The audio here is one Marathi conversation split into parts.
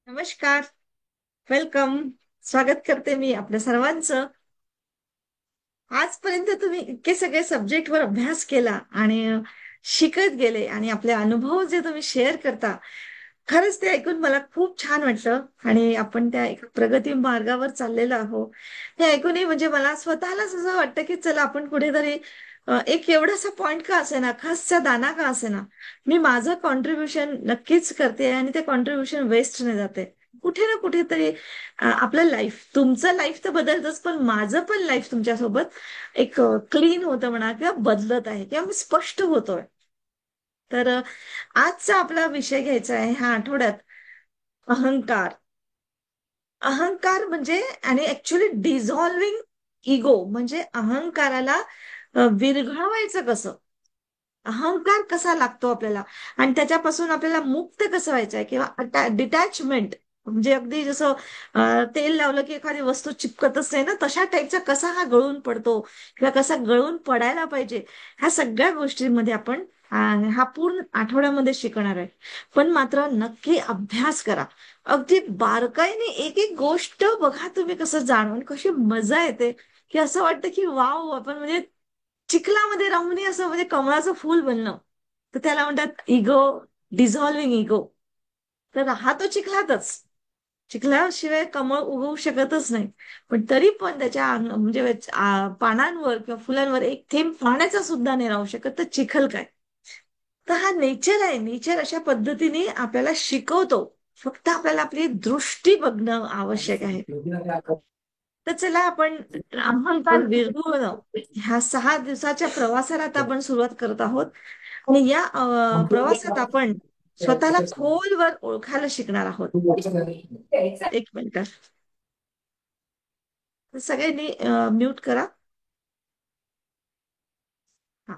नमस्कार. वेलकम. स्वागत करते मी आपल्या सर्वांचं. आजपर्यंत तुम्ही इतके सगळे सब्जेक्टवर अभ्यास केला आणि शिकत गेले आणि आपले अनुभव जे तुम्ही शेअर करता, खरंच ते ऐकून मला खूप छान वाटलं आणि आपण त्या एका प्रगती मार्गावर चाललेलो आहोत. हे ऐकूनही म्हणजे मला स्वतःलाच असं वाटतं की चला आपण कुठेतरी एक एवढासा पॉइंट का असेना, खासचा दाना का असेना, मी माझं कॉन्ट्रीब्युशन नक्कीच करते आणि ते कॉन्ट्रीब्युशन वेस्ट नाही जाते. कुठे ना कुठेतरी आपलं लाईफ, तुमचं लाईफ तर बदलतच, पण माझं पण लाईफ तुमच्यासोबत एक क्लीन होतं म्हणा किंवा बदलत आहे किंवा मी स्पष्ट होतोय. तर आजचा आपला विषय घ्यायचा आहे ह्या आठवड्यात अहंकार. अहंकार म्हणजे आणि ऍक्च्युली डिझॉल्विंग इगो म्हणजे अहंकाराला विरघळवायचं कसं, अहंकार कसा लागतो आपल्याला आणि त्याच्यापासून आपल्याला मुक्त कसं व्हायचंय किंवा डिटॅचमेंट म्हणजे अगदी जसं तेल लावलं की एखादी वस्तू चिपकतच नाही ना, तशा टाईपचा कसा हा गळून पडतो किंवा कसा गळून पडायला पाहिजे, ह्या सगळ्या गोष्टींमध्ये आपण हा पूर्ण आठवड्यामध्ये शिकणार आहे. पण मात्र नक्की अभ्यास करा. अगदी बारकाईने एक एक गोष्ट बघा, तुम्ही कसं जाणून कशी मजा येते की असं वाटतं की वाव, आपण म्हणजे चिखलामध्ये राहूनही असं म्हणजे कमळाचं फूल बनणं. तर त्याला म्हणतात इगो, डिझॉल्विंग इगो. तर राहतो चिखलातच, चिखलाशिवाय कमळ उगवू शकतच नाही. पण तरी पण त्याच्या म्हणजे पानांवर किंवा फुलांवर एक थेंब पाण्याचा सुद्धा नाही राहू शकत, तर चिखल काय. तर हा नेचर आहे. नेचर अशा पद्धतीने आपल्याला शिकवतो. फक्त आपल्याला आपली दृष्टी बघणं आवश्यक आहे. तर चला आपण अहंकार विरघळवणं ह्या 6 दिवसाच्या प्रवासाला आता आपण सुरुवात करत आहोत. आणि या प्रवासात आपण स्वतःला खोलवर ओळखायला शिकणार आहोत. एक मिनिट. सगळ्यांनी म्यूट करा. हा.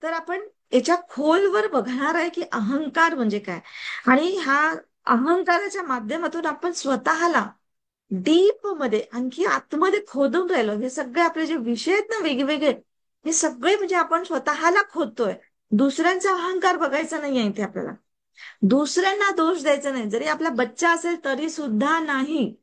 तर आपण याच्या खोलवर बघणार आहे की अहंकार म्हणजे काय, आणि ह्या अहंकाराच्या माध्यमातून आपण स्वतःला डीप मध्ये आणखी आतमध्ये खोदून राहिलो. हे सगळे आपले जे विषय आहेत ना वेगवेगळे, हे सगळे म्हणजे आपण स्वतःला खोदतोय. दुसऱ्यांचा अहंकार बघायचा नाही इथे आपल्याला. दुसऱ्यांना दोष द्यायचा नाही, जरी आपला बच्चा असेल तरी सुद्धा नाही.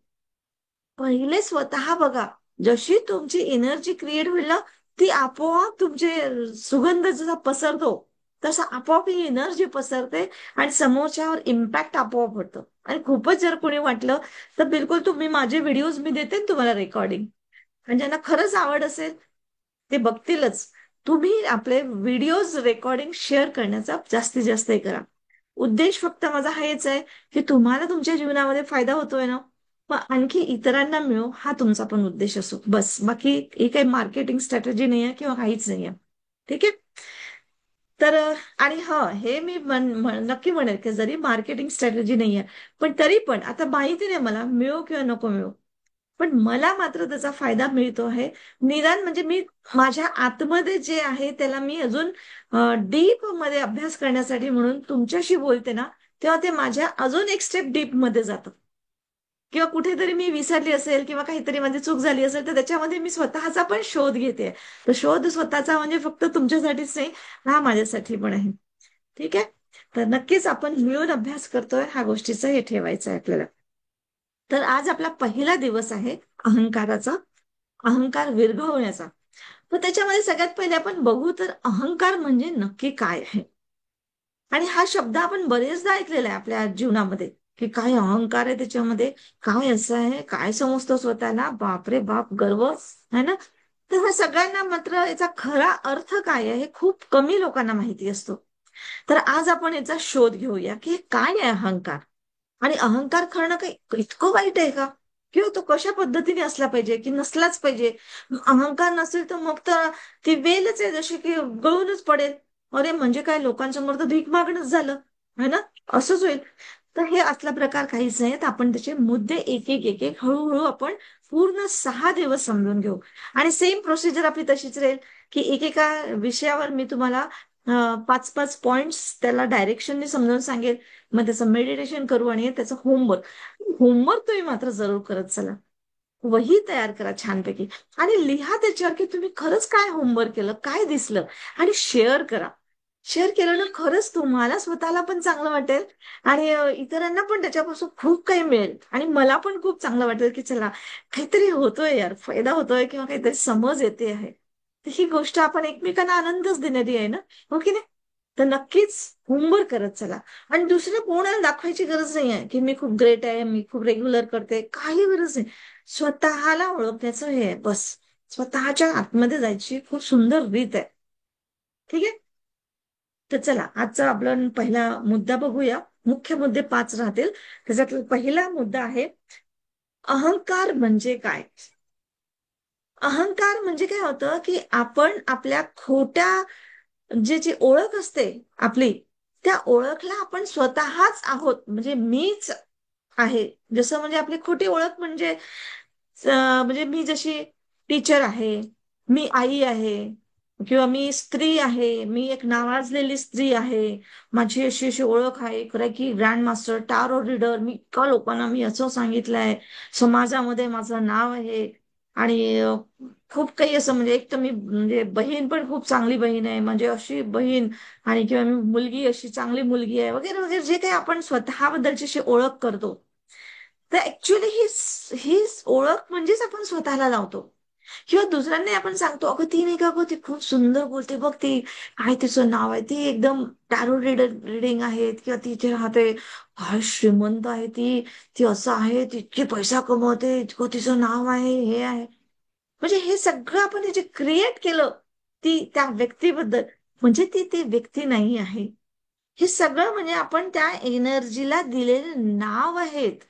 पहिले स्वतः बघा. जशी तुमची एनर्जी क्रिएट होईल ना, ती आपोआप तुमचे सुगंध जसा पसरतो, तसा आपोआप ही एनर्जी पसरते आणि समोरच्यावर इम्पॅक्ट आपोआप होतं. आणि खूपच जर कोणी वाटलं तर बिलकुल तुम्ही माझे व्हिडिओज मी देते ना तुम्हाला रेकॉर्डिंग, आणि ज्यांना खरंच आवड असेल ते बघतीलच. तुम्ही आपले व्हिडिओज रेकॉर्डिंग शेअर करण्याचा जास्तीत जास्त हे करा. उद्देश फक्त माझा हेच आहे की तुम्हाला तुमच्या जीवनामध्ये फायदा होतोय ना, मग आणखी इतरांना मिळो, हा तुमचा पण उद्देश असो. बस, बाकी ही काही मार्केटिंग स्ट्रॅटेजी नाही आहे किंवा काहीच नाही आहे. ठीक आहे. तर आणि हे मी नक्की म्हणेल की जरी मार्केटिंग स्ट्रॅटेजी नाही आहे, पण तरी पण आता माहिती नाही मला मिळो किंवा नको मिळो, पण मला मात्र त्याचा फायदा मिळतो आहे. निदान म्हणजे मी माझ्या आतमध्ये जे आहे त्याला मी अजून डीप मध्ये अभ्यास करण्यासाठी म्हणून तुमच्याशी बोलते ना, तेव्हा ते माझ्या अजून एक स्टेप डीप मध्ये जातं. किंवा कुठेतरी मी विसरली असेल किंवा काहीतरी माझी चूक झाली असेल तर त्याच्यामध्ये मी स्वतःचा पण शोध घेते. तर शोध स्वतःचा म्हणजे फक्त तुमच्यासाठीच नाही, हा माझ्यासाठी पण आहे. ठीक आहे. तर नक्कीच आपण मिळून अभ्यास करतोय, ह्या गोष्टीचं हे ठेवायचं आहे आपल्याला. तर आज आपला पहिला दिवस आहे अहंकाराचा, अहंकार विरघळवण्याचा. तर त्याच्यामध्ये सगळ्यात पहिले आपण बघू तर अहंकार म्हणजे नक्की काय आहे. आणि हा शब्द आपण बरेचदा ऐकलेला आहे आपल्या जीवनामध्ये की काय अहंकार आहे त्याच्यामध्ये, काय असं आहे, काय समजतो स्वतःला, बापरे बाप, गर्व आहे ना. तर ह्या सगळ्यांना मात्र याचा खरा अर्थ काय आहे हे खूप कमी लोकांना माहिती असतो. तर आज आपण याचा शोध घेऊया की हे काय आहे अहंकार, आणि अहंकार करणं काही इतकं वाईट आहे का, किंवा तो कशा पद्धतीने असला पाहिजे की नसलाच पाहिजे. अहंकार नसेल तर मग तर ती वेलच आहे जशी की गळूनच पडेल. अरे म्हणजे काय, लोकांसमोर तर भीक मागणंच झालं, है ना, असंच होईल. तर हे असला प्रकार काहीच नाही. तर आपण त्याचे मुद्दे एक एक एक एक हळूहळू आपण पूर्ण 6 दिवस समजून घेऊ. आणि सेम प्रोसिजर आपली तशीच राहील की एकेका विषयावर मी तुम्हाला 5-5 पॉइंट्स त्याला डायरेक्शनने समजावून सांगेल. मग त्याचं मेडिटेशन करू आणि त्याचं होमवर्क, होमवर्क तुम्ही मात्र जरूर करत चला. वही तयार करा छानपैकी आणि लिहा त्याच्यावर की तुम्ही खरंच काय होमवर्क केलं, काय दिसलं, आणि शेअर करा. शेअर केलं ना, खरंच तुम्हाला स्वतःला पण चांगलं वाटेल आणि इतरांना पण त्याच्यापासून खूप काही मिळेल आणि मला पण खूप चांगलं वाटेल की चला, काहीतरी होतोय यार, फायदा होतोय किंवा काहीतरी समज येते आहे. तर ही गोष्ट आपण एकमेकांना आनंदच देणारी आहे ना, हो की नाही? तर नक्कीच होमवर्क करत चला. आणि दुसरं कोणाला दाखवायची गरज नाही आहे की मी खूप ग्रेट आहे, मी खूप रेग्युलर करते, काही गरज नाही. स्वतःला ओळखण्याचं हे आहे बस. स्वतःच्या आतमध्ये जायची खूप सुंदर रीत आहे. ठीक आहे. तर चला, आजचा आपला पहिला मुद्दा बघूया. मुख्य मुद्दे 5 राहतील. त्याच्यातला पहिला मुद्दा आहे, अहंकार म्हणजे काय? अहंकार म्हणजे काय होतं, की आपण आपल्या खोट्या जी ओळख असते आपली, त्या ओळखला आपण स्वतःच आहोत, म्हणजे मीच आहे. जसं म्हणजे आपली खोटी ओळख म्हणजे म्हणजे मी जशी टीचर आहे, मी आई आहे, किंवा मी स्त्री आहे, मी एक नावाजलेली स्त्री आहे, माझी अशी अशी ओळख आहे, खरं की ग्रँड मास्टर टारो रीडर, मी इतका लोकांना मी असं सांगितलंय, समाजामध्ये माझं नाव आहे. आणि खूप काही असं, म्हणजे एक तर मी म्हणजे बहीण पण खूप चांगली बहीण आहे, म्हणजे अशी बहीण, आणि किंवा मी मुलगी अशी चांगली मुलगी आहे, वगैरे वगैरे, जे काही आपण स्वतःबद्दलची अशी ओळख करतो, तर ऍक्च्युली ही ओळख म्हणजेच आपण स्वतःला लावतो. किंवा दुसऱ्यांना आपण सांगतो, अगं ती नाही का, अगं ती खूप सुंदर बोलते बघ, ती काय तिचं नाव आहे, ती एकदम टॅरो रिडिंग आहे, किंवा तिथे राहते, काय श्रीमंत आहे ती, ती असं आहे, ती इतकी पैसा कमवते, इतकं तिचं नाव आहे, हे आहे. म्हणजे हे सगळं आपण जे क्रिएट केलं ती त्या व्यक्तीबद्दल, म्हणजे ती ती व्यक्ती नाही आहे. हे सगळं म्हणजे आपण त्या एनर्जीला दिलेले नाव आहेत.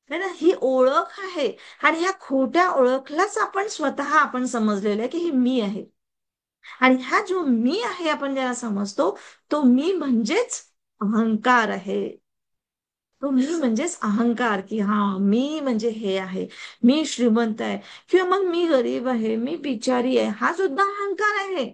है ना, ही ओळख आहे. आणि ह्या खोट्या ओळखलाच आपण समजलेलं आहे की ही मी आहे. आणि हा जो मी आहे आपण ज्याला समजतो, तो मी म्हणजेच अहंकार आहे. तो मी म्हणजेच अहंकार, की हा मी म्हणजे हे आहे, मी श्रीमंत आहे, किंवा मग मी गरीब आहे, मी बिचारी आहे, हा सुद्धा अहंकार आहे.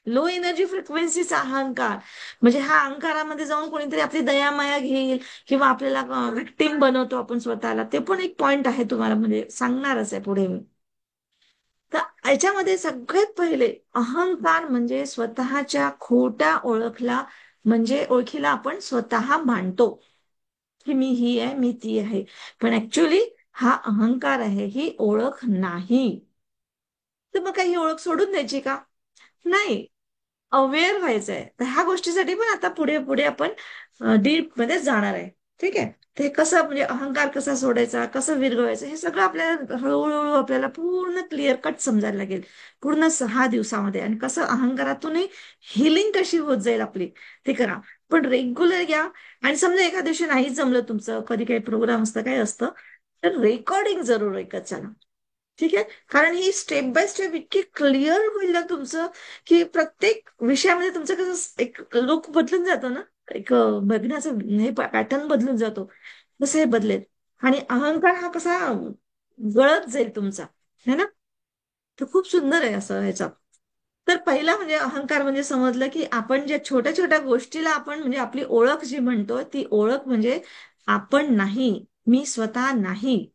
लो एनर्जी फ्रिक्वेन्सीचा अहंकार. म्हणजे हा अहंकारामध्ये जाऊन कोणीतरी आपली दयामाया घेईल, किंवा आपल्याला विक्टिम बनवतो आपण स्वतःला, ते पण एक पॉइंट आहे, तुम्हाला म्हणजे सांगणारच आहे पुढे मी. तर याच्यामध्ये सगळ्यात पहिले, अहंकार म्हणजे स्वतःच्या खोट्या ओळखला, म्हणजे ओळखीला आपण स्वतः मानतो की मी ही आहे, मी ती आहे. पण ऍक्च्युली हा अहंकार आहे, ही ओळख नाही. तर मग काही ही ओळख सोडून द्यायची का? नाही. अवेअर व्हायचंय. तर ह्या गोष्टीसाठी पण आता पुढे पुढे आपण डीप मध्ये जाणार आहे. ठीक आहे. ते कसं, म्हणजे अहंकार कसा सोडायचा, कसं विरघळायचं, हे सगळं आपल्याला हळूहळू आपल्याला पूर्ण क्लिअर कट समजायला लागेल. पूर्ण 6 दिवसामध्ये. आणि कसं अहंकारातूनही हिलिंग कशी होत जाईल आपली, ते करा. पण रेग्युलर घ्या. आणि समजा एका दिवशी नाही जमलं तुमचं, कधी काही प्रोग्राम असतं, काय असतं, तर रेकॉर्डिंग जरूर ऐकत चला. ठीक आहे. कारण ही स्टेप बाय स्टेप इतकी क्लिअर होईल ना तुमचं, की प्रत्येक विषयामध्ये तुमचं कसं एक लुक बदलून जातो ना, एक बघण्याचं हे पॅटर्न बदलून जातो, तसं हे बदलेल. आणि अहंकार हा कसा गळत जाईल तुमचा, है ना. तर खूप सुंदर आहे असं ह्याचा. तर पहिला म्हणजे अहंकार म्हणजे समजलं, की आपण ज्या छोट्या छोट्या गोष्टीला आपण म्हणजे आपली ओळख जी म्हणतो, ती ओळख म्हणजे आपण नाही, मी स्वतः नाही.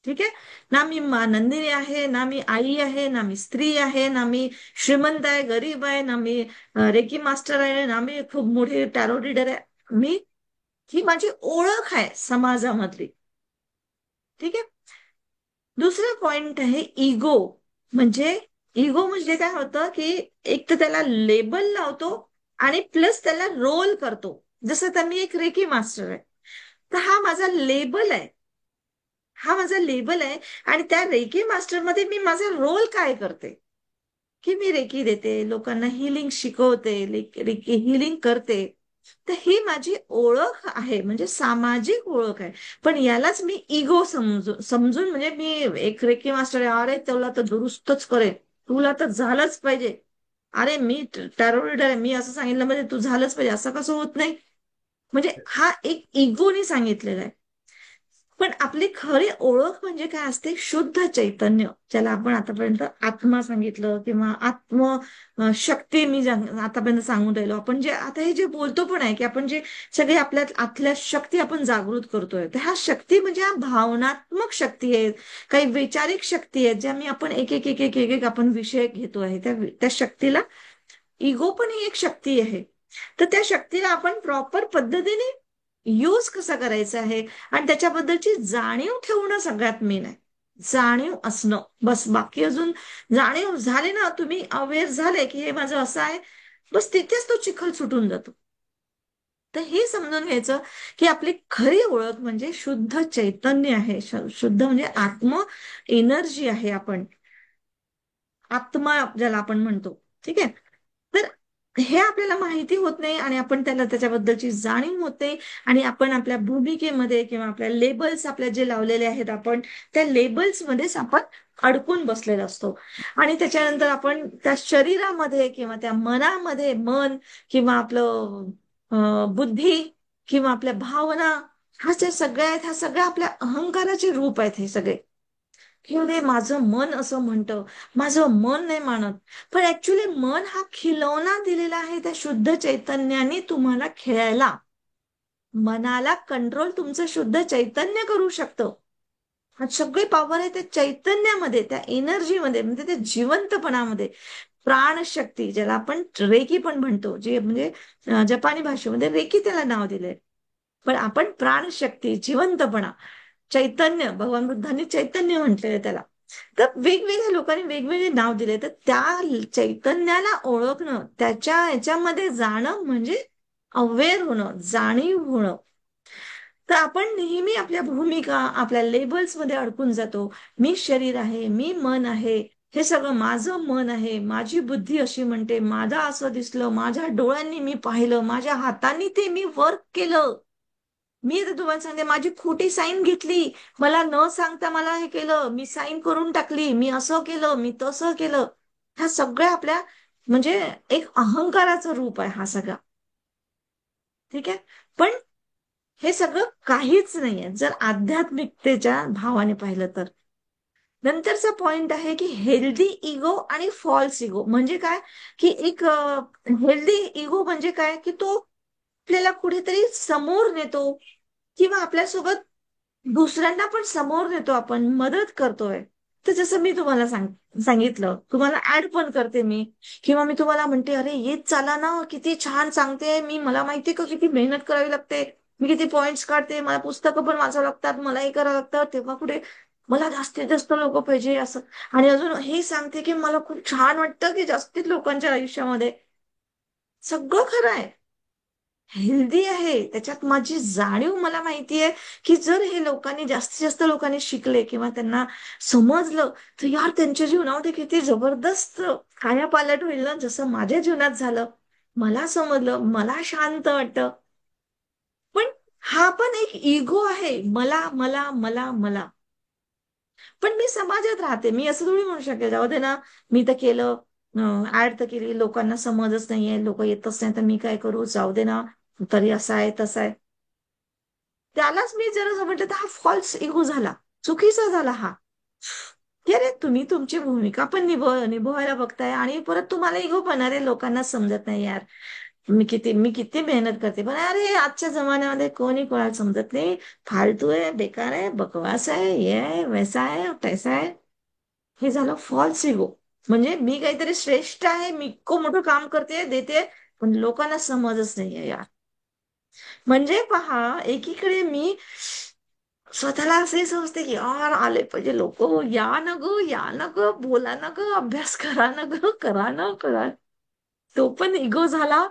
ठीक आहे. ना मी नंदिनी आहे, ना मी आई आहे, ना मी स्त्री आहे, ना मी श्रीमंत आहे, गरीब आहे, ना मी रेकी मास्टर आहे, ना मी खूप मोठी टॅरो रीडर आहे. मी, ही माझी ओळख आहे समाजामधली. ठीक आहे. दुसरा पॉइंट आहे इगो. म्हणजे इगो म्हणजे काय होतं, की एक तर त्याला लेबल लावतो, आणि प्लस त्याला रोल करतो. जसं तर मी एक रेकी मास्टर आहे, तर हा माझा लेबल आहे. हा माझा लेबल आहे. आणि त्या रेकी मास्टरमध्ये मी माझा रोल काय करते, की मी रेकी देते, लोकांना हिलिंग शिकवते, रेकी हिलिंग करते. तर ही माझी ओळख आहे, म्हणजे सामाजिक ओळख आहे. पण यालाच मी इगो समजून म्हणजे मी एक रेकी मास्टर आहे, अरे तुला तर दुरुस्तच करेन, तुला तर झालंच पाहिजे, अरे मी टॅरो रीडर आहे, मी असं सांगितलं म्हणजे तू झालंच पाहिजे, असं कसं होत नाही. म्हणजे हा एक इगोनी सांगितलेला आहे. पण आपली खरी ओळख म्हणजे काय असते, शुद्ध चैतन्य, ज्याला आपण आतापर्यंत आत्मा सांगितलं, किंवा शक्ती मी आतापर्यंत सांगून राहिलो आपण, जे आता हे जे बोलतो पण आहे, की आपण जे सगळे आपल्या आतल्या शक्ती आपण जागृत करतोय, तर ह्या शक्ती म्हणजे ह्या भावनात्मक शक्ती आहेत, काही वैचारिक शक्ती आहेत, ज्या मी आपण एक एक एक एक एक एक आपण विषय घेतो आहे, त्या त्या शक्तीला इगो पण ही एक शक्ती आहे. तर त्या शक्तीला आपण प्रॉपर पद्धतीने यूज कसा करायचा आहे आणि त्याच्याबद्दलची जाणीव ठेवणं सगळ्यात मेन आहे. जाणीव असणं बस, बाकी अजून जाणीव झाली ना, तुम्ही अवेअर झाले की हे माझं असं आहे, बस तिथेच तो चिखल सुटून जातो. तर हे समजून घ्यायचं की आपली खरी ओळख म्हणजे शुद्ध चैतन्य आहे. शुद्ध म्हणजे आत्म एनर्जी आहे. आपण आत्मा ज्याला आपण म्हणतो, ठीक आहे. तर हे आपल्याला माहिती होत नाही आणि आपण त्याला त्याच्याबद्दलची जाणीव होते आणि आपण आपल्या भूमिकेमध्ये किंवा आपल्या लेबल्स आपल्या जे लावलेले आहेत, आपण त्या लेबल्समध्येच आपण अडकून बसलेलो असतो. आणि त्याच्यानंतर आपण त्या शरीरामध्ये किंवा त्या मनामध्ये, मन किंवा आपलं बुद्धी किंवा आपल्या भावना, ह्या ज्या सगळ्या आहेत, ह्या सगळ्या आपल्या अहंकाराचे रूप आहेत हे सगळे. की अरे माझं मन असं म्हणतं, माझं मन नाही मानत. पण ऍक्च्युली मन हा खिलौना दिलेला आहे त्या शुद्ध चैतन्याने तुम्हाला खेळायला. मनाला कंट्रोल तुमचं शुद्ध चैतन्य करू शकतं. हा सगळी पॉवर आहे त्या चैतन्यामध्ये, त्या एनर्जीमध्ये, म्हणजे त्या जिवंतपणामध्ये. प्राणशक्ती ज्याला आपण रेकी पण म्हणतो, जे म्हणजे जपानी भाषेमध्ये रेकी त्याला नाव दिलंय. पण आपण प्राणशक्ती, जिवंतपणा, चैतन्य, भगवान बुद्धांनी चैतन्य म्हटलेलं त्याला. तर वेगवेगळ्या लोकांनी वेगवेगळे नाव दिले. तर त्या चैतन्याला ओळखणं, त्याच्या याच्यामध्ये जाणं म्हणजे अवेअर होणं, जाणीव होणं. तर आपण नेहमी आपल्या भूमिका, आपल्या लेबल्समध्ये अडकून जातो. मी शरीर आहे, मी मन आहे, हे सगळं माझं मन आहे, माझी बुद्धी अशी म्हणते, माझं असं दिसलं, माझ्या डोळ्यांनी मी पाहिलं, माझ्या हातांनी ते मी वर्क केलं. मी तर तुम्हाला सांगते, माझी खोटी साईन घेतली, मला न सांगता मला हे केलं, मी साईन करून टाकली, मी असं केलं, मी तसं केलं. ह्या सगळ्या आपल्या म्हणजे एक अहंकाराचं रूप आहे हा सगळा. ठीक आहे. पण हे सगळं काहीच नाहीये जर आध्यात्मिकतेच्या भावाने पाहिलं तर. नंतरचा पॉइंट आहे की हेल्दी इगो आणि फॉल्स इगो म्हणजे काय. की एक हेल्दी इगो म्हणजे काय, की तो आपल्याला कुठेतरी समोर नेतो किंवा आपल्यासोबत दुसऱ्यांना पण समोर नेतो, आपण मदत करतोय. तर जसं मी तुम्हाला सांगितलं, तुम्हाला ऍड पण करते मी, किंवा मी तुम्हाला म्हणते अरे येत चाला ना, किती छान सांगते मी, मला माहितीये का किती मेहनत करावी लागते, मी किती पॉइंट्स काढते, मला पुस्तकं पण वाचावं लागतात, मला हे करावं लागतं, तेव्हा कुठे मला जास्तीत जास्त लोक पाहिजे असं. आणि अजून हे सांगते की मला खूप छान वाटतं की जास्तीत लोकांच्या आयुष्यामध्ये. सगळं खरं आहे, हेल्दी आहे, त्याच्यात माझी जाणीव मला माहितीये की जर हे लोकांनी जास्तीत जास्त लोकांनी शिकले किंवा त्यांना समजलं, तर यार त्यांच्या जीवनामध्ये किती जबरदस्त कायापालट होईल ना, जसं माझ्या जीवनात झालं. मला समजलं, मला शांत वाटतं. पण हा पण एक इगो आहे, मला मला मला मला. पण मी समाजात राहते, मी असं थोडी म्हणू शकेल जाऊ दे ना, मी तर केलं, ऍड तर केली, लोकांना समजच नाहीये, लोक येतच नाही, तर मी काय करू, जाऊ दे ना, तरी असा आहे तसा आहे. त्यालाच मी जर म्हटलं तर हा फॉल्स इगो झाला, चुकीचा झाला हा. की अरे तुम्ही तुमची भूमिका पण निभवायला बघताय आणि परत तुम्हाला इगो पण, अरे लोकांना समजत नाही यार, मी किती मेहनत करते, पण अरे आजच्या जमान्यामध्ये कोणी कोणाला समजत नाही, फालतू आहे, बेकार आहे, बकवास आहे, हे आहे, वैसा आहे, तैसा आहे. हे झालं फॉल्स इगो. म्हणजे मी काहीतरी श्रेष्ठ आहे, मी इतकं मोठं काम करते, देते, पण लोकांना समजच नाहीये यार. म्हणजे पहा, एकीकडे मी स्वतःला असे समजते की यार आले पाहिजे लोक, या ना ग, या ना ग, बोला ना ग, अभ्यास करा ना ग, करा ना करा. तो पण इगो झाला.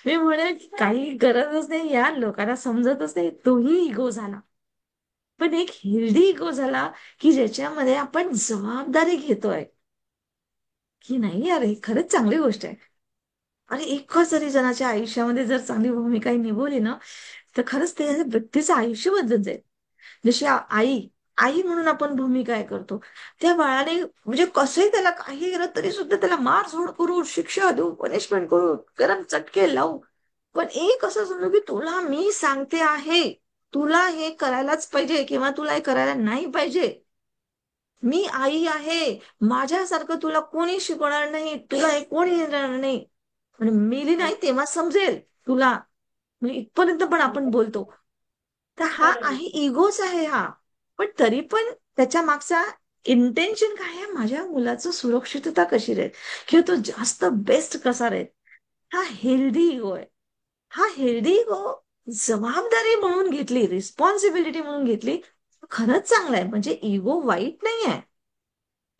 मी म्हणे काही गरजच नाही यार, लोकांना समजतच नाही, तोही इगो झाला. पण एक हेल्दी इगो झाला की ज्याच्यामध्ये आपण जबाबदारी घेतोय की नाही यार, ही खरंच चांगली गोष्ट आहे. आणि एकच जरी जणाच्या आयुष्यामध्ये जर चांगली भूमिका निभवली ना, तर खरंच ते व्यक्तीचं आयुष्य बदलत जाईल. जशी आई, आई म्हणून आपण भूमिका काय करतो, त्या बाळाने म्हणजे कसंही त्याला काही केलं तरी सुद्धा त्याला मारझोड करू, शिक्षा देऊ, पनिशमेंट करू, गरम चटके लावू, पण एक असं समजू की तुला मी सांगते आहे, तुला हे करायलाच पाहिजे किंवा तुला हे करायला नाही पाहिजे. मी आई आहे, माझ्यासारखं तुला कोणी शिकवणार नाही, तुला हे कोणी येणार नाही. आणि मेली नाही तेव्हा समजेल तुला. म्हणजे इथपर्यंत पण आपण बोलतो. तर हा आहे, इगोच आहे हा. पण तरी पण त्याच्या मागचा इंटेन्शन काय आहे, माझ्या मुलाचं सुरक्षितता कशी राहील किंवा तो जास्त बेस्ट कसा राहील. हा हेल्दी इगो आहे. हा हेल्दी इगो जबाबदारी म्हणून घेतली, रिस्पॉन्सिबिलिटी म्हणून घेतली, खरंच चांगलं आहे. म्हणजे इगो वाईट नाही आहे.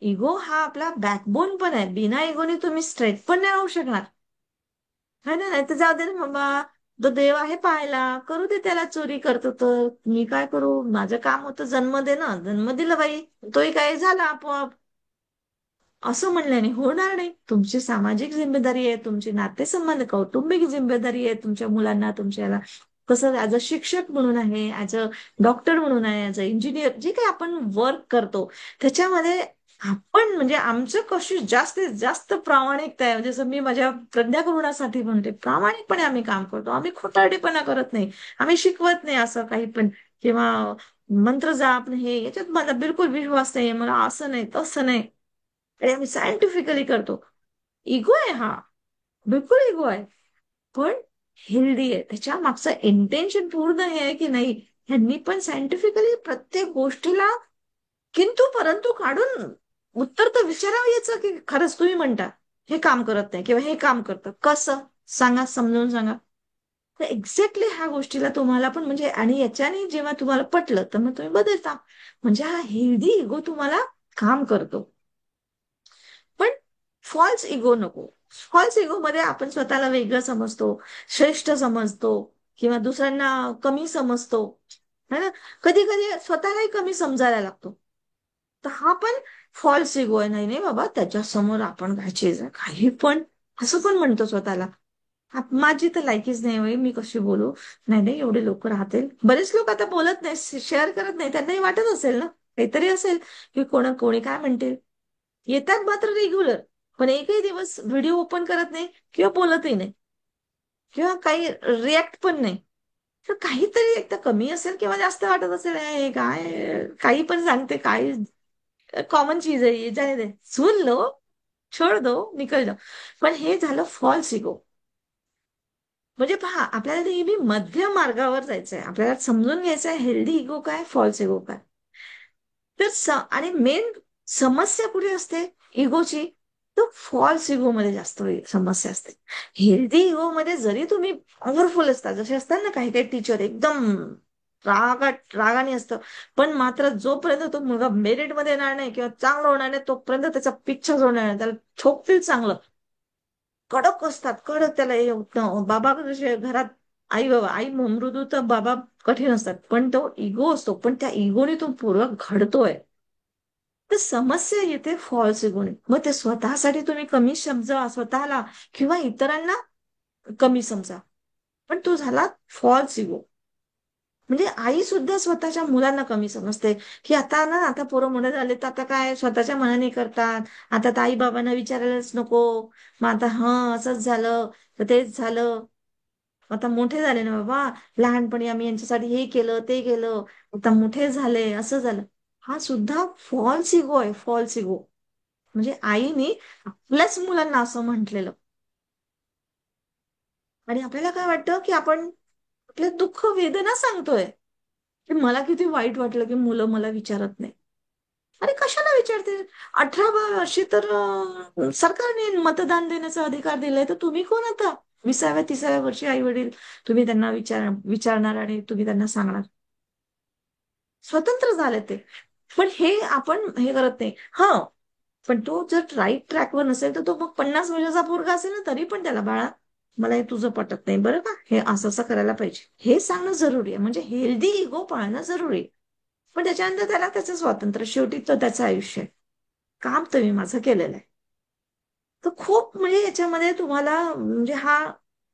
इगो हा आपला बॅकबोन पण आहे. बिना इगोने तुम्ही स्ट्रेट पण नाही राहू शकणार. है ना, नाही तर जाऊ दे ना बाबा, तो देव आहे पाहायला, करू दे त्याला, चोरी करतो तर मी काय करू, माझं काम होतं जन्म देणं, जन्म दिलं बाई, तोही काय झाला आपोआप. असं म्हणल्याने होणार नाही. तुमची सामाजिक जिम्मेदारी आहे, तुमची नातेसंबंध, कौटुंबिक जिम्मेदारी आहे, तुमच्या मुलांना तुमच्याला कसं ऍज अ शिक्षक म्हणून आहे, ऍज अ डॉक्टर म्हणून आहे, ऍज अ इंजिनियर, जे काही आपण वर्क करतो त्याच्यामध्ये आपण म्हणजे आमचं कशी जास्तीत जास्त प्रामाणिकता आहे. म्हणजे जसं मी माझ्या प्रज्ञाकरुणासाठी म्हणते, प्रामाणिकपणे आम्ही काम करतो, आम्ही खोटारडेपणा करत नाही, आम्ही शिकवत नाही असं काही पण, किंवा मंत्र जाप हे याच्यात मला बिलकुल विश्वास नाही, मला असं नाही तसं नाही, आणि आम्ही सायंटिफिकली करतो. इगो आहे हा, बिलकुल इगो आहे, पण हेल्दी आहे. त्याच्या मागचं इंटेन्शन पूर्ण हे आहे की नाही, ह्यांनी पण सायंटिफिकली प्रत्येक गोष्टीला किंतु परंतु काढून उत्तर तर विचारावं याचं, की खरंच तुम्ही म्हणता हे काम करत नाही किंवा हे काम करतं कसं, सांगा, समजावून सांगा. तर एक्झॅक्टली ह्या गोष्टीला तुम्हाला पण म्हणजे, आणि याच्याने जेव्हा तुम्हाला पटलं तर मग तुम्ही बदलता. म्हणजे हा हेल्दी इगो तुम्हाला काम करतो. पण फॉल्स इगो नको. फॉल्स इगो मध्ये आपण स्वतःला वेगळं समजतो, श्रेष्ठ समजतो, किंवा दुसऱ्यांना कमी समजतो, है ना. कधी कधी स्वतःलाही कमी समजायला लागतो. तर हा पण फॉल्स इगो आहे. नाही नाही बाबा, त्याच्या समोर आपण काय चीज आहे, काही पण असं पण म्हणतो स्वतःला. माझी तर लायकीच नाही होई, मी कशी बोलू, नाही नाही एवढे लोक राहतील. बरेच लोक आता बोलत नाही, शेअर करत नाही, त्यांनाही वाटत असेल ना, काहीतरी असेल की कोणी काय म्हणतील. येतात मात्र रेग्युलर, पण एकही दिवस व्हिडिओ ओपन करत नाही किंवा बोलतही नाही किंवा काही रिॲक्ट पण नाही. तर काहीतरी एक तर कमी असेल किंवा जास्त वाटत असेल, हे काय काही पण सांगते, काय कॉमन चीज आहे ये, जाने दे, सुन लो, छोड़ दो, निकल जाओ. पण हे झालं फॉल्स इगो. म्हणजे पहा, आपल्याला नेहमी मध्य मार्गावर जायचंय, आपल्याला समजून घ्यायचं आहे हेल्दी इगो काय, फॉल्स इगो काय. तर आणि मेन समस्या कुठे असते इगोची, तर फॉल्स इगो मध्ये जास्त समस्या असते. हेल्दी इगो मध्ये जरी तुम्ही पॉवरफुल असता, जसे असतात ना काही काही टीचर एकदम रागाने असतं, पण मात्र जोपर्यंत तो मुलगा मेरिट मध्ये येणार नाही किंवा चांगलं होणार नाही तोपर्यंत त्याचा पिच्छा सोडणार नाही, त्याला ठोकतील चांगलं. कडक असतात, कडक. त्याला बाबा कसे घरात, आई मृदू तर बाबा कठीण असतात, पण तो इगो असतो, पण त्या इगोने तो पूर्ण घडतोय. तर समस्या येते फॉल्स इगोने. मग ते स्वतःसाठी तुम्ही कमी समजा स्वतःला, किंवा इतरांना कमी समजा, पण तो झाला फॉल्स इगो. म्हणजे आई सुद्धा स्वतःच्या मुलांना कमी समजते, की आता ना, आता पोरं मोठे झाले तर आता काय स्वतःच्या मनाने करतात, आता तर आई बाबांना विचारायलाच नको, मग आता असंच झालं तर तेच झालं, आता मोठे झाले ना बाबा, लहानपणी आम्ही यांच्यासाठी हे केलं ते केलं, आता मोठे झाले असं झालं. हा सुद्धा फॉल्स इगो आहे, फॉल्स इगो. म्हणजे आईने आपल्याच मुलांना असं म्हटलेलं, आणि आपल्याला काय वाटतं की आपण आपले दुःख वेदना सांगतोय, की मला किती वाईट वाटलं की मुलं मला विचारत नाही. अरे कशाला विचारते, 18 वर्षी तर सरकारने मतदान देण्याचा अधिकार दिलाय, तर तुम्ही कोण आता 20व्या 30व्या वर्षी आई वडील तुम्ही त्यांना विचारणार आणि तुम्ही त्यांना सांगणार. स्वतंत्र झाले ते. पण हे आपण हे करत नाही. पण तो जर राईट ट्रॅकवर नसेल तर तो मग 50 वर्षाचा पोरगा असेल ना, तरी पण त्याला, बाळा मला हे तुझं पटत नाही बरं का, हे असं असं करायला पाहिजे, हे सांगणं जरुरी आहे. म्हणजे हेल्दी इगो पाळणं जरुरी आहे. पण त्याच्यानंतर त्याला त्याचं स्वातंत्र्य, शेवटी तो त्याचं आयुष्य आहे, काम तर मी माझं केलेलं आहे. तर खूप म्हणजे याच्यामध्ये तुम्हाला म्हणजे हा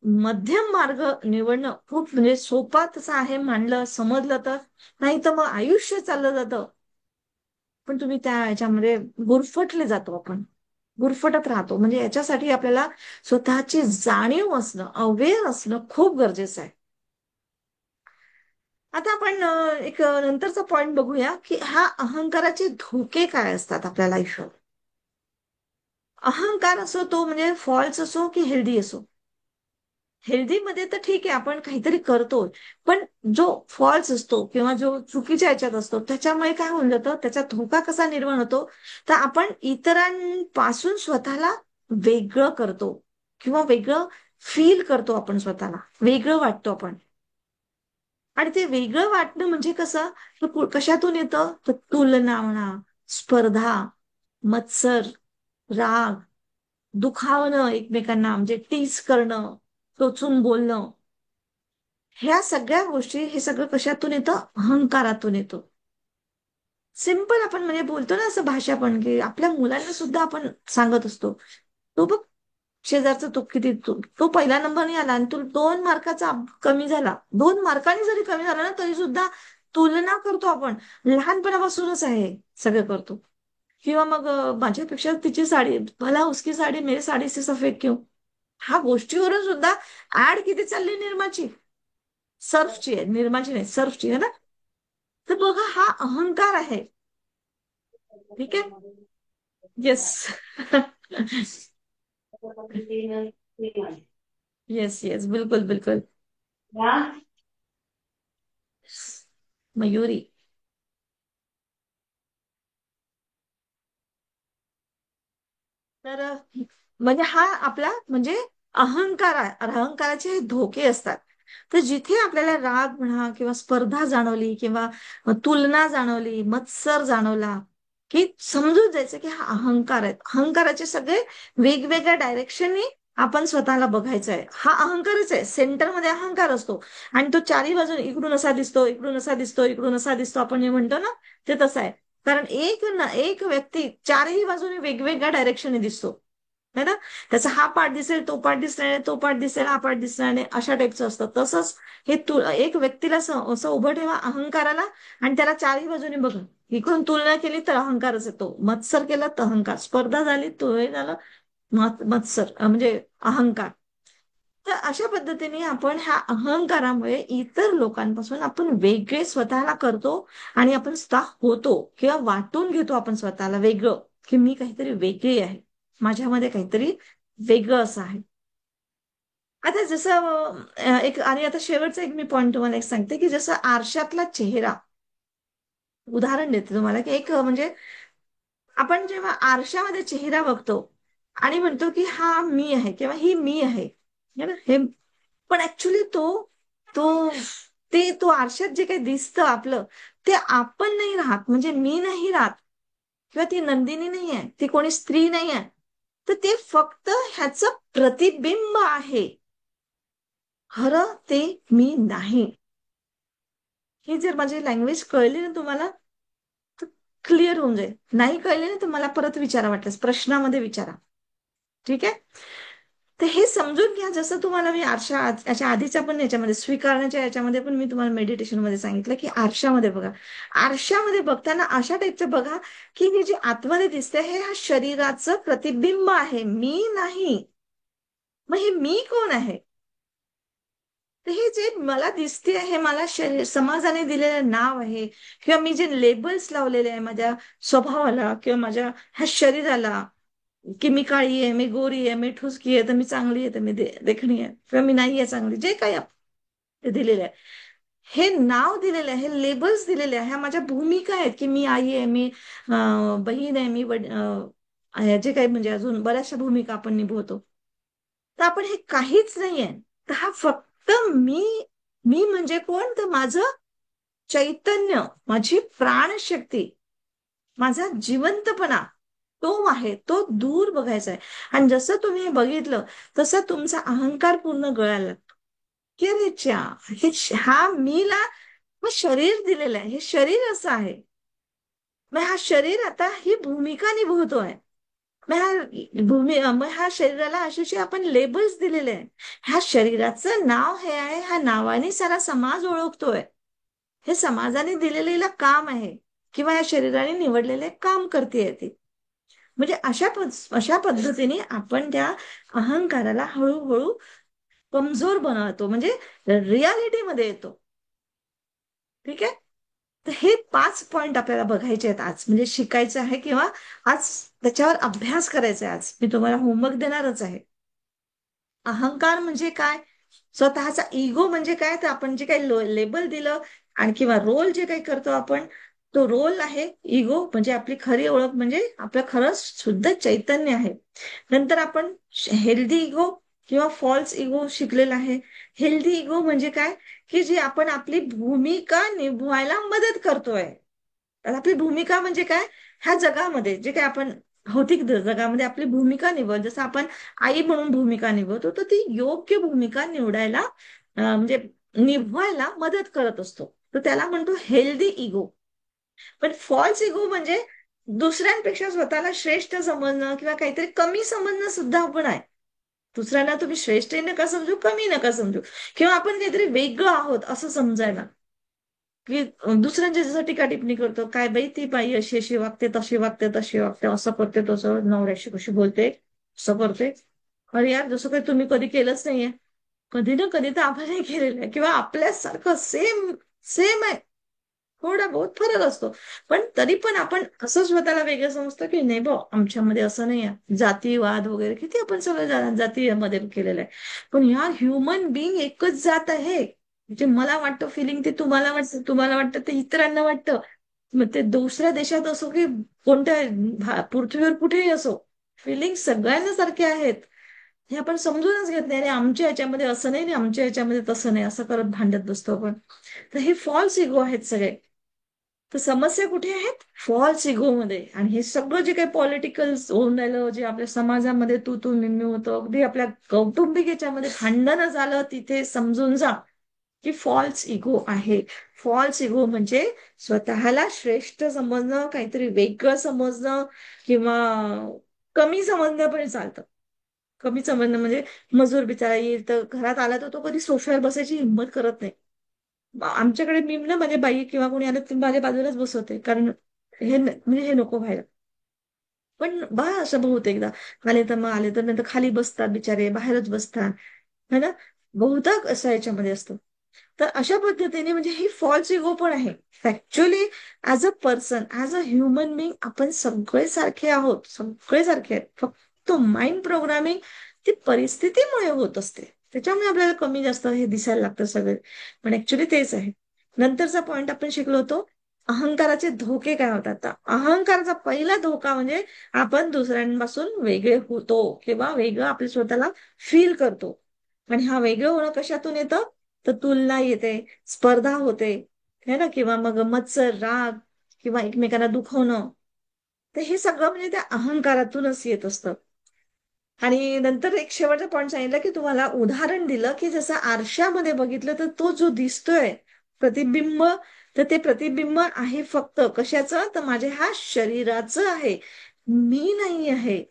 मध्यम मार्ग निवडणं खूप म्हणजे सोपा तसं आहे, मांडलं समजलं तर. नाही तर मग आयुष्य चाललं जातं, पण तुम्ही त्या ह्याच्यामध्ये गुरफटले जातो आपण, गुरफटत राहतो. म्हणजे याच्यासाठी आपल्याला स्वतःची जाणीव असणं, अवेअर असणं खूप गरजेचं आहे. आता आपण एक नंतरचा पॉइंट बघूया, की हा अहंकाराचे धोके काय असतात आपल्या लाईफवर. अहंकार असो तो म्हणजे फॉल्स असो की हेल्दी असो, हेल्दी मध्ये तर ठीक आहे, आपण काहीतरी करतो, पण जो फॉल्स असतो किंवा जो चुकीच्या ह्याच्यात असतो त्याच्यामुळे काय होऊन जातं, त्याचा धोका कसा निर्माण होतो, तर आपण इतरांपासून स्वतःला वेगळं करतो किंवा वेगळं फील करतो, आपण स्वतःला वेगळं वाटतो आपण. आणि ते वेगळं वाटणं म्हणजे कसं, तर कशातून येतं, तर तुलना म्हणा, स्पर्धा, मत्सर, राग, दुखावणं एकमेकांना, म्हणजे टीस करणं, टोचून बोलणं, ह्या सगळ्या गोष्टी, हे सगळं कशातून येतं, अहंकारातून येतो. सिंपल आपण म्हणजे बोलतो ना असं भाषा, पण की आपल्या मुलांना सुद्धा आपण सांगत असतो, तो बघ शेजारचा, तो किती तो पहिला नंबरने आला आणि तो 2 मार्काचा कमी झाला, 2 मार्कांनी जरी कमी झाला ना तरी सुद्धा तुलना करतो आपण. लहानपणापासूनच आहे सगळं करतो. किंवा मग माझ्यापेक्षा तिची साडी, भला उसकी साडी मेरी साडी से सफेद क्यों, ह्या गोष्टीवरून सुद्धा ऍड किती चालली निर्माची, सर्फची आहे, निर्माची नाही, सर्फची आहे ना. तर बघा, हा अहंकार आहे. ठीक आहे. येस. येस येस, बिलकुल बिलकुल. मयुरी. तर म्हणजे हा आपला म्हणजे अहंकार आहे, अहंकाराचे हे धोके असतात. तर जिथे आपल्याला राग म्हणा किंवा स्पर्धा जाणवली किंवा तुलना जाणवली, मत्सर जाणवला, की समजून जायचं की हा अहंकार आहे. अहंकाराचे सगळे वेगवेगळ्या डायरेक्शननी आपण स्वतःला बघायचं आहे. हा अहंकारच आहे, सेंटरमध्ये अहंकार असतो. आणि तो चारही बाजून इकडून असा दिसतो, इकडून असा दिसतो, इकडून असा दिसतो, आपण जे म्हणतो ना, ते तसं आहे. कारण एक व्यक्ती चारही बाजूने वेगवेगळ्या डायरेक्शनने दिसतो, है ना. त्याचा हा पार्ट दिसेल, तो पार्ट दिसणार नाही, तो पार्ट दिसेल, हा पार्ट दिसणार नाही, अशा टाईपचं असतं. तसंच हे एक व्यक्तीला असं उभं ठेवा अहंकाराला, आणि त्याला चारही बाजूने बघा. इकडून तुलना केली तर अहंकारच येतो, मत्सर केला तर अहंकार, स्पर्धा झाली तो हे झालं, मत्सर म्हणजे अहंकार. तर अशा पद्धतीने आपण ह्या अहंकारामुळे इतर लोकांपासून आपण वेगळे स्वतःला करतो, आणि आपण स्वतः होतो किंवा वाटून घेतो आपण स्वतःला वेगळं, की मी काहीतरी वेगळी आहे, माझ्यामध्ये काहीतरी वेगळं असं आहे. आता जसं एक, आणि आता शेवटचा एक मी पॉईंट तुम्हाला एक सांगते, की जसं आरशातला चेहरा, उदाहरण देते तुम्हाला, की एक म्हणजे आपण जेव्हा आरशामध्ये चेहरा बघतो आणि म्हणतो की हा मी आहे किंवा ही मी आहे, है ना, हे, पण ऍक्च्युली तो तो आरशात जे काही दिसतं आपलं, ते आपण नाही राहत, म्हणजे मी नाही राहत, किंवा ती नंदिनी नाही आहे, ती कोणी स्त्री नाही आहे. तर ते फक्त ह्याचं प्रतिबिंब आहे, खरं ते मी नाही. ही जर माझी लँग्वेज कळली ना तुम्हाला, तर क्लिअर होऊन जाईल. नाही कळली ना तर मला परत विचारा, वाटल्यास प्रश्नामध्ये विचारा. ठीक आहे. तर हे समजून घ्या, जसं तुम्हाला मी याच्या आधीच्या पण याच्यामध्ये स्वीकारण्याच्या याच्यामध्ये पण मी तुम्हाला मेडिटेशन मध्ये सांगितलं, की आरशामध्ये बघा. आरशामध्ये बघताना अशा टाईपचं बघा, की हे जे आतमध्ये दिसतंय हे ह्या शरीराचं प्रतिबिंब आहे, मी नाही. मग हे मी कोण आहे, तर हे जे मला दिसते आहे, मला समाजाने दिलेलं नाव आहे, किंवा मी जे लेबल्स लावलेले आहे माझ्या स्वभावाला किंवा माझ्या ह्या शरीराला, की मी काळी आहे, मी गोरी आहे, मी ठुसकी आहे, तर मी चांगली आहे, तर मी देखणी आहे, किंवा मी नाही आहे चांगली, जे काही ते दिलेलं आहे, हे नाव दिलेलं आहे, हे लेबल्स दिलेले आहे, ह्या माझ्या भूमिका आहेत, की मी आई आहे, मी बहीण आहे, मी जे काही म्हणजे अजून बऱ्याचशा भूमिका आपण निभवतो. तर आपण हे काहीच नाहीये. तर हा फक्त मी. मी म्हणजे कोण, तर माझं चैतन्य, माझी प्राणशक्ती, माझा जिवंतपणा, तो आहे, तो दूर बघायचा आहे. आणि जसं तुम्ही हे बघितलं, तसं तुमचा अहंकार पूर्ण गळायला लागतो, की अरे च्या, हा मीला मग शरीर दिलेलं आहे, हे शरीर असं आहे, मग हा शरीर आता ही भूमिका निभवतोय. मग ह्या शरीराला अशी आपण लेबल्स दिलेले आहे. ह्या शरीराचं नाव हे आहे, ह्या नावाने सारा समाज ओळखतोय, हे समाजाने दिलेलं काम आहे, किंवा या शरीराने निवडलेले काम करते ती. म्हणजे अशा पद्धतीने आपण त्या अहंकाराला हळूहळू कमजोर बनवतो, म्हणजे रियालिटीमध्ये येतो. ठीक आहे. तर हे 5 पॉइंट आपल्याला बघायचे आहेत आज, म्हणजे शिकायचं आहे, किंवा आज त्याच्यावर अभ्यास करायचा आहे. आज मी तुम्हाला होमवर्क देणारच आहे. अहंकार म्हणजे काय, स्वतःचा इगो म्हणजे काय, तर आपण जे काही लेबल दिलं आणि किंवा रोल जे काही करतो आपण, तो रोल आहे इगो. म्हणजे आपली खरी ओळख म्हणजे आपलं खरं शुद्ध चैतन्य आहे. नंतर आपण हेल्दी इगो किंवा फॉल्स इगो शिकलेला आहे. हेल्दी इगो म्हणजे काय, की जी आपण आपली भूमिका निभवायला मदत करतोय. तर आपली भूमिका म्हणजे काय, ह्या जगामध्ये जे काय आपण भौतिक जगामध्ये आपली भूमिका निवड, जसं आपण आई म्हणून भूमिका निभवतो, तर ती योग्य भूमिका निवडायला म्हणजे निभवायला मदत करत असतो. तर त्याला म्हणतो हेल्दी इगो. पण फॉल्स इगो म्हणजे दुसऱ्यांपेक्षा स्वतःला श्रेष्ठ समजणं किंवा काहीतरी कमी समजणं सुद्धा आपण आहे. दुसऱ्यांना तुम्ही श्रेष्ठही नका समजू, कमी नका समजू, किंवा आपण काहीतरी वेगळं आहोत असं समजायला, की दुसऱ्यांची जसं टीका टिप्पणी करतो, काय बाई ती बाई अशी अशी वागते, तशी वागते, तशी वागते, असं करते, तसं नवऱ्याशी कशी बोलते, असं करते. अरे यार, जसं काही तुम्ही कधी केलंच नाहीये. कधी ना कधी तर आपणही केलेलं आहे, किंवा आपल्यासारखं सेम सेम आहे. थोडा बहुत फरक असतो. पण तरी पण आपण असं स्वतःला वेगळं समजतो, की नाही बा आमच्यामध्ये असं नाही आहे. जातीवाद वगैरे किती आपण सगळं जातीमध्ये केलेलं आहे. पण या ह्युमन बिईंग एकच जात आहे. म्हणजे मला वाटतं फिलिंग ते तुम्हाला वाटतं, तुम्हाला वाटतं ते इतरांना वाटतं. मग ते दुसऱ्या देशात असो की कोणत्या पृथ्वीवर कुठेही असो, फिलिंग सगळ्यांना सारखे आहेत. हे आपण समजूनच घेत नाही. आणि आमच्या याच्यामध्ये असं नाही आणि आमच्या याच्यामध्ये तसं नाही, असं करत भांडत बसतो आपण. तर हे फॉल्स इगो आहेत सगळे. तर समस्या कुठे आहेत, फॉल्स इगोमध्ये. आणि हे सगळं जे काही पॉलिटिकल होऊन राहिलं, जे आपल्या समाजामध्ये तू तू मी मी होतं, अगदी आपल्या कौटुंबिक याच्यामध्ये भांडणं झालं, तिथे समजून जा की फॉल्स इगो आहे. फॉल्स इगो म्हणजे स्वतःला श्रेष्ठ समजणं, काहीतरी वेगळं समजणं, किंवा कमी समजणं पण चालतं. कमी समजणं म्हणजे मजूर बिचारा येईल तर घरात आला तर तो कधी सोफ्यावर बसायची हिंमत करत नाही. आमच्याकडे मी ना माझे बाई किंवा कोणी आलं तर माझ्या बाजूलाच बसवते, कारण म्हणजे हे नको व्हायला. पण बा असं बहुतेकदा आले तर मग आले तर नंतर खाली बसतात बिचारे, बाहेरच बसतात, है ना. बहुतेक असं याच्यामध्ये असतं. तर अशा पद्धतीने म्हणजे ही फॉल्स इगो पण आहे. Actually as a person, as a human being आपण सगळे सारखे आहोत, सगळे सारखे आहेत. फक्त माइंड प्रोग्रामिंग ती परिस्थितीमुळे होत असते. त्याच्यामुळे आपल्याला कमी जास्त हे दिसायला लागतं सगळे. पण ऍक्च्युली तेच आहे. नंतरचा पॉइंट आपण शिकलो होतो, अहंकाराचे धोके काय होतात. तर अहंकाराचा पहिला धोका म्हणजे आपण दुसऱ्यांपासून वेगळे होतो किंवा वेगळं आपल्या स्वतःला फील करतो. आणि हा वेगळं होणं कशातून येतं, तर तुलना येते, स्पर्धा होते, है ना, किंवा मग मत्सर, राग, किंवा एकमेकांना दुखवणं. तर हे सगळं म्हणजे त्या अहंकारातूनच येत असतं. आणि नंतर एक शेवटचा पॉईंट सांगितलं, की तुम्हाला उदाहरण दिलं, की जसं आरशामध्ये बघितलं तर तो जो दिसतोय प्रतिबिंब, तर ते प्रतिबिंब आहे फक्त कशाचं, तर माझ्या ह्या शरीराचं आहे. मी नाही आहे.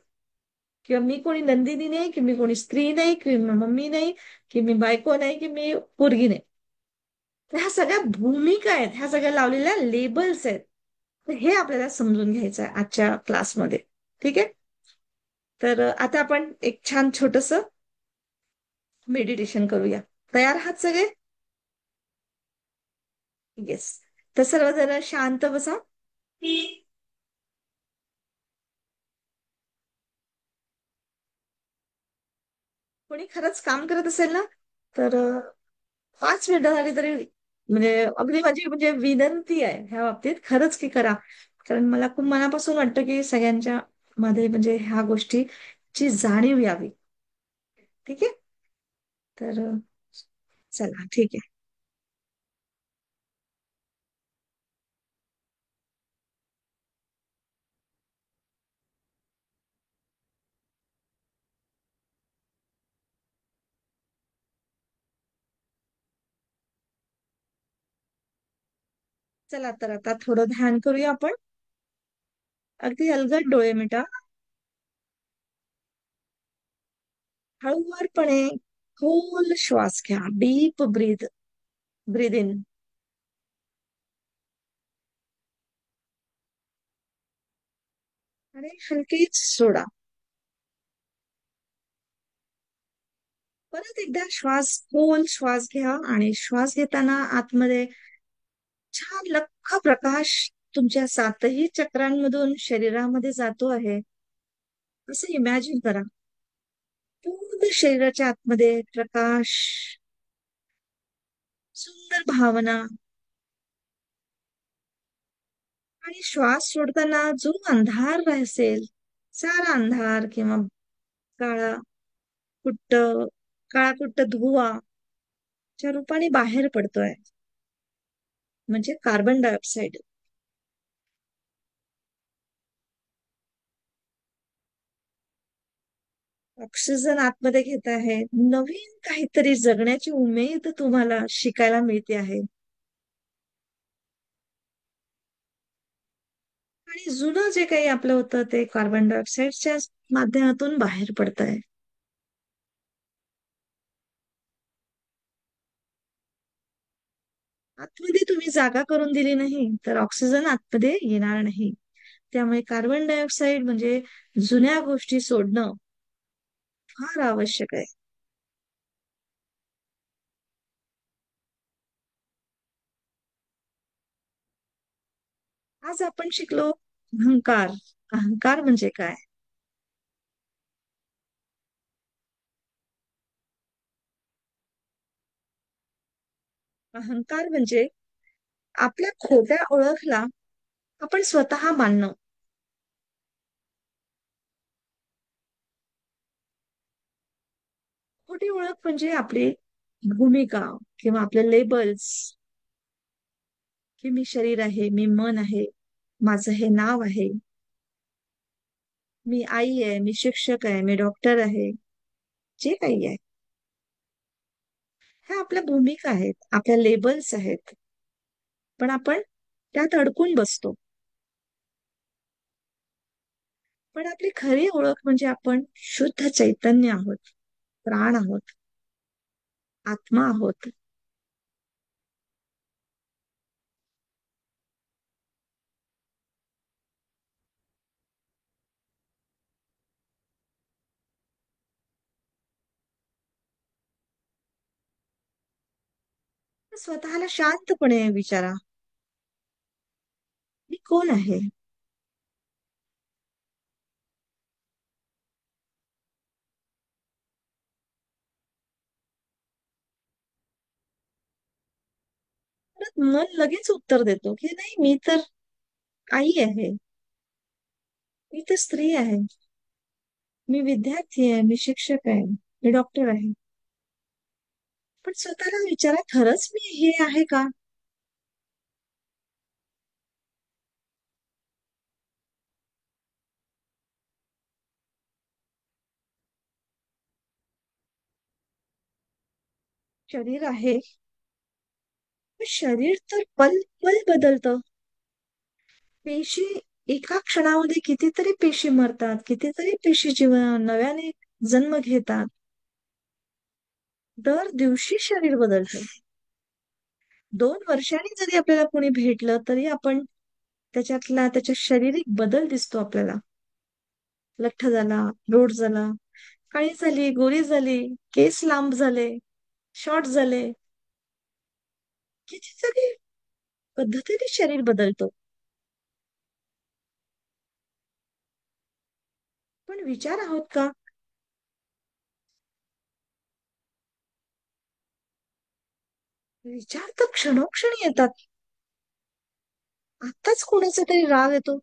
किंवा मी कोणी नंदिनी नाही, की मी कोणी स्त्री नाही, की मी मम्मी नाही, की मी बायको नाही, की मी पोरगी नाही. तर ह्या सगळ्या भूमिका आहेत, ह्या सगळ्या लावलेल्या लेबल्स आहेत. तर हे आपल्याला समजून घ्यायचं आहे आजच्या क्लासमध्ये. ठीक आहे. तर आता आपण एक छान छोटस मेडिटेशन करूया. तयार आहात सगळे? येस. तर सर्वजण शांत बसा. कोणी खरंच काम करत असेल ना, तर 5 मिनिटासाठी तरी, म्हणजे अगदी माझी म्हणजे विनंती आहे ह्या बाबतीत, खरंच की करा. कारण मला खूप मनापासून वाटतं की सगळ्यांच्या मध्ये म्हणजे ह्या गोष्टीची जाणीव यावी. ठीक आहे. तर चला ठीक आहे. चला तर आता थोडं ध्यान करूया आपण. अगदी अलगद डोळे मिटा. हळूवारपणे खोल श्वास घ्या. Deep breathe in. आणि हलकेच सोडा. परत एकदा खोल श्वास घ्या, आणि श्वास घेताना आतमध्ये छान लख्ख प्रकाश तुमच्या 7ही चक्रांमधून शरीरामध्ये जातो आहे, असं इमॅजिन करा. पूर्ण शरीराच्या आतमध्ये प्रकाश, सुंदर भावना आणि श्वास सोडताना जो अंधार असेल, सारा अंधार किंवा काळा कुट्ट काळा कुट्ट धुवा च्या रूपाने बाहेर पडतोय, म्हणजे कार्बन डायऑक्साइड. ऑक्सिजन आतमध्ये घेत आहे. नवीन काहीतरी जगण्याची उमेद तुम्हाला शिकायला मिळते आहे. आणि जुनं जे काही आपलं होतं ते कार्बन डायऑक्साईडच्या माध्यमातून बाहेर पडत आहे. आतमध्ये तुम्ही जागा करून दिली नाही तर ऑक्सिजन आतमध्ये येणार नाही. त्यामुळे कार्बन डायऑक्साईड म्हणजे जुन्या गोष्टी सोडणं फार आवश्यक आहे. आज आपण शिकलो अहंकार. अहंकार म्हणजे काय? अहंकार म्हणजे आपल्या खोट्या ओळखला आपण स्वतः मानणं. खोटी ओळख म्हणजे आपली भूमिका किंवा आपले लेबल्स, की मी शरीर आहे, मी मन आहे, माझं हे नाव आहे, मी आई आहे, मी शिक्षक आहे, मी डॉक्टर आहे, जे काही आहे. ह्या आपल्या भूमिका आहेत, आपल्या लेबल्स आहेत. पण आपण त्यात अडकून बसतो. पण आपली खरी ओळख म्हणजे आपण शुद्ध चैतन्य आहोत, प्राण आहोत, आत्मा आहोत. स्वतःला शांतपणे विचारा, मी कोण आहे? परत मन लगेच उत्तर देतो की नाही, मी तर आई आहे, मी तर स्त्री आहे, मी विद्यार्थी आहे, मी शिक्षक आहे, मी डॉक्टर आहे. पण स्वतःला विचारा, खरंच मी हे आहे का? शरीर आहे, पण शरीर तर पल पल बदलतं. पेशी एका क्षणामध्ये कितीतरी पेशी मरतात, कितीतरी पेशी नव्याने जन्म घेतात. दर दिवशी शरीर बदलतं. 2 वर्षांनी जरी आपल्याला कोणी भेटलं तरी आपण त्याच्या शारीरिक बदल दिसतो आपल्याला. लठ्ठ झाला, रोड झाला, काळी झाली, गोरी झाली, केस लांब झाले, शॉर्ट झाले, कितीतरी पद्धतीने शरीर बदलतो. पण विचार आहोत का? विचार तर क्षणोक्षणी येतात. आत्ताच कोणाचा तरी राग येतो,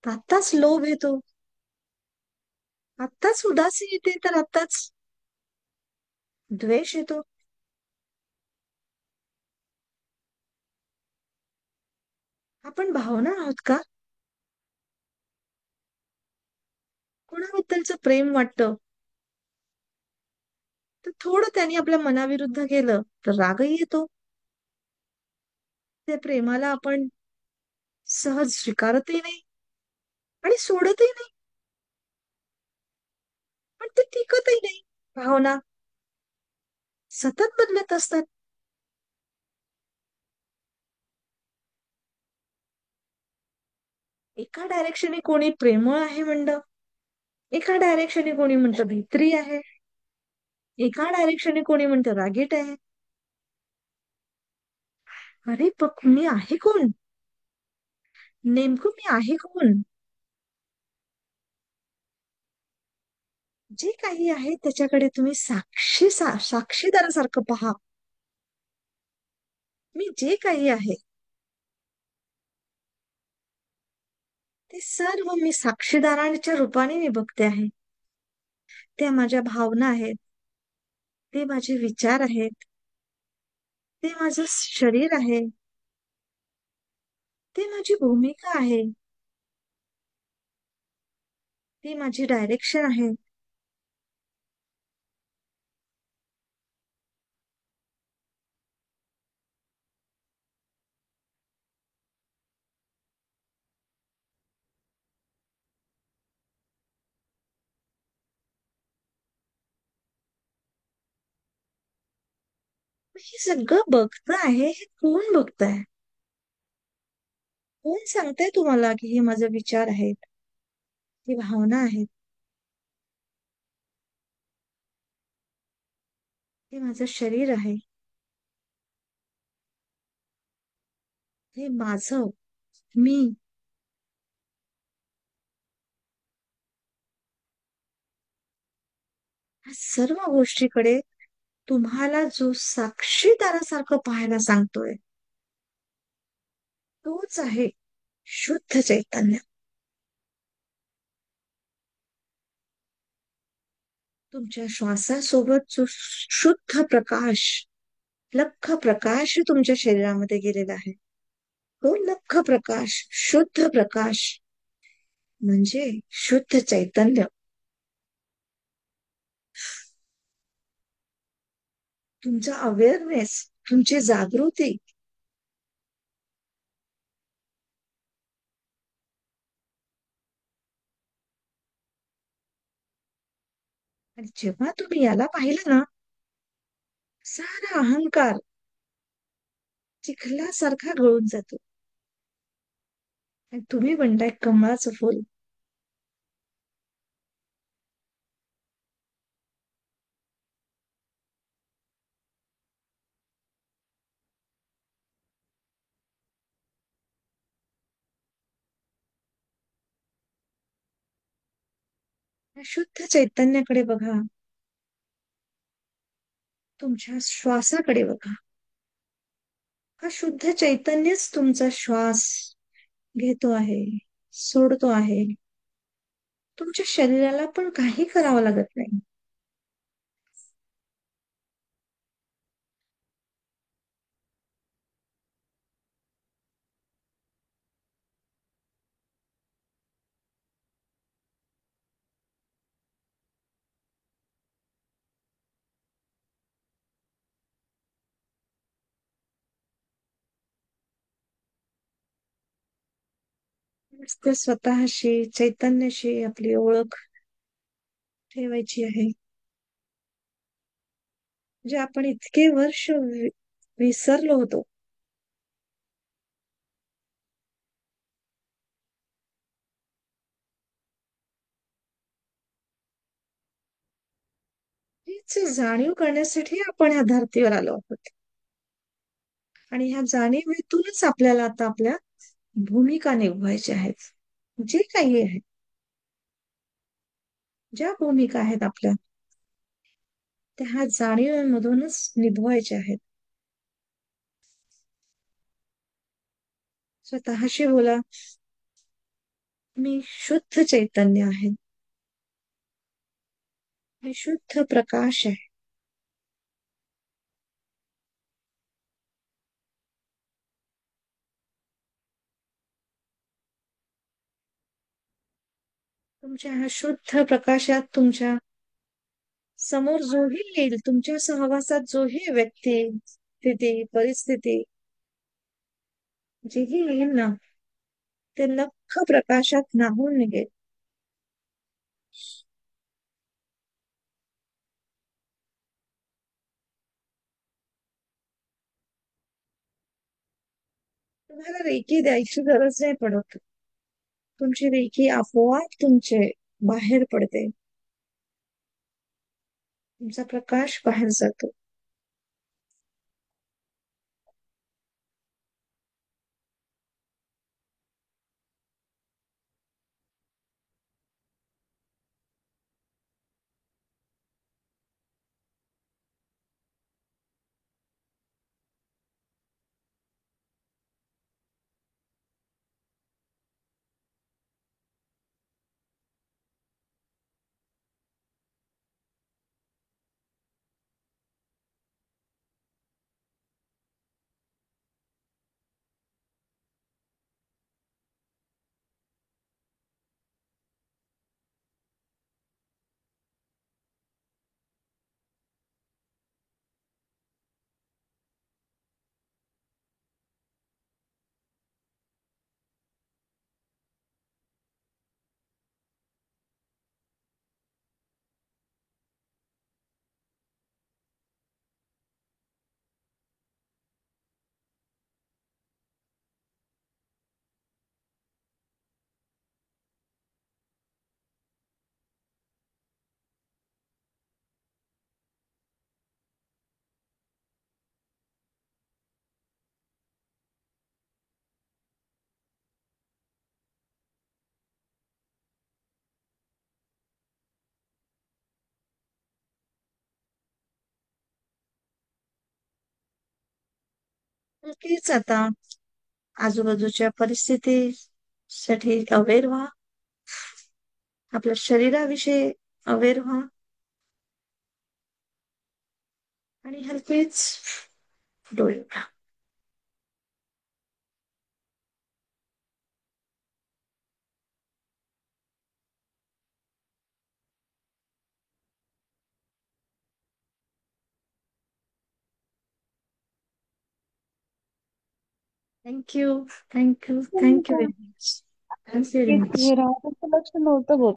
आत्ताच लोभ येतो, आत्ताच उदासी येते, तर आत्ताच द्वेष येतो. आपण भावना आहोत का? कोणाबद्दलचं प्रेम वाटतं तर थोडं त्यांनी आपल्या मनाविरुद्ध गेलं तर रागही येतो. त्या प्रेमाला आपण सहज स्वीकारतही नाही आणि सोडतही नाही, पण ते टिकतही नाही. भावना सतत बदलत असतात. एका डायरेक्शनने कोणी प्रेमळ आहे म्हणतं, एका डायरेक्शनने कोणी म्हणतं भित्री आहे, एका डायरेक्शनने कोणी म्हणतं रागीट आहे. अरे पण मी आहे कोण? नेमकं मी आहे कोण? जे काही आहे त्याच्याकडे तुम्ही साक्षीदारासारखं पहा. मी जे काही आहे ते सर्व मी साक्षीदाराच्या रूपाने मी बघते आहे. त्या माझ्या भावना आहेत, ते माझे विचार आहेत, ते माझं शरीर आहे, ते माझी भूमिका आहे, ती माझी डायरेक्शन आहे. हे सगळं बघतं आहे, हे कोण बघतंय? कोण सांगताय तुम्हाला की हे माझे विचार आहेत, ही भावना आहेत, हे माझं शरीर आहे, हे माझं मी. ह्या सर्व गोष्टीकडे तुम्हाला जो साक्षीदारासारखं पाहायला सांगतोय, तोच आहे शुद्ध चैतन्य. तुमच्या श्वासासोबत जो शुद्ध प्रकाश, लख्ख प्रकाश तुमच्या शरीरामध्ये गेलेला आहे, तो लख्ख प्रकाश, शुद्ध प्रकाश म्हणजे शुद्ध चैतन्य. तुमचा अवेअरनेस, तुमची जागृती. आणि जेव्हा तुम्ही याला पाहिलं ना, सारा अहंकार चिखलासारखा गळून जातो आणि तुम्ही बनताय कमळाचं फुल. या शुद्ध चैतन्याकडे बघा, तुमच्या श्वासाकडे बघा. हा शुद्ध चैतन्यच तुमचा श्वास घेतो आहे, सोडतो आहे. तुमच्या शरीराला पण काही करावं लागत नाही. नुसतं स्वतःशी, चैतन्याशी आपली ओळख ठेवायची आहे, जे आपण इतके वर्ष विसरलो होतो. हीच जाणीव करण्यासाठी आपण ह्या धर्तीवर आलो आहोत. आणि ह्या जाणीवेतूनच आपल्याला आता आपल्या भूमिका निभवायच्या आहेत. जे काही आहे, ज्या भूमिका आहेत आपल्या, त्या ह्या जाणीवेमधूनच निभवायच्या आहेत. स्वतःशी बोला, मी शुद्ध चैतन्य आहे, मी शुद्ध प्रकाश आहे. तुमच्या ह्या शुद्ध प्रकाशात तुमच्या समोर जोही येईल, तुमच्या सहवासात जोही व्यक्ती, स्थिती, परिस्थिती जेही येईल ना, ते लख्ख प्रकाशात न्हाऊन निघेल. तुम्हाला रेकी द्यायची गरज नाही पडत. तुमची रेकी आपोआप तुमचे बाहेर पडते. तुमचा प्रकाश बाहेर जातो. नक्कीच आता आजूबाजूच्या परिस्थितीसाठी अवेअर व्हा, आपल्या शरीराविषयी अवेअर व्हा आणि हलकेच डोळे उघडा. Thank you, thank you, thank you very much. Thank you very नक्कीच मच. विरामाचं लक्ष नव्हतं होत.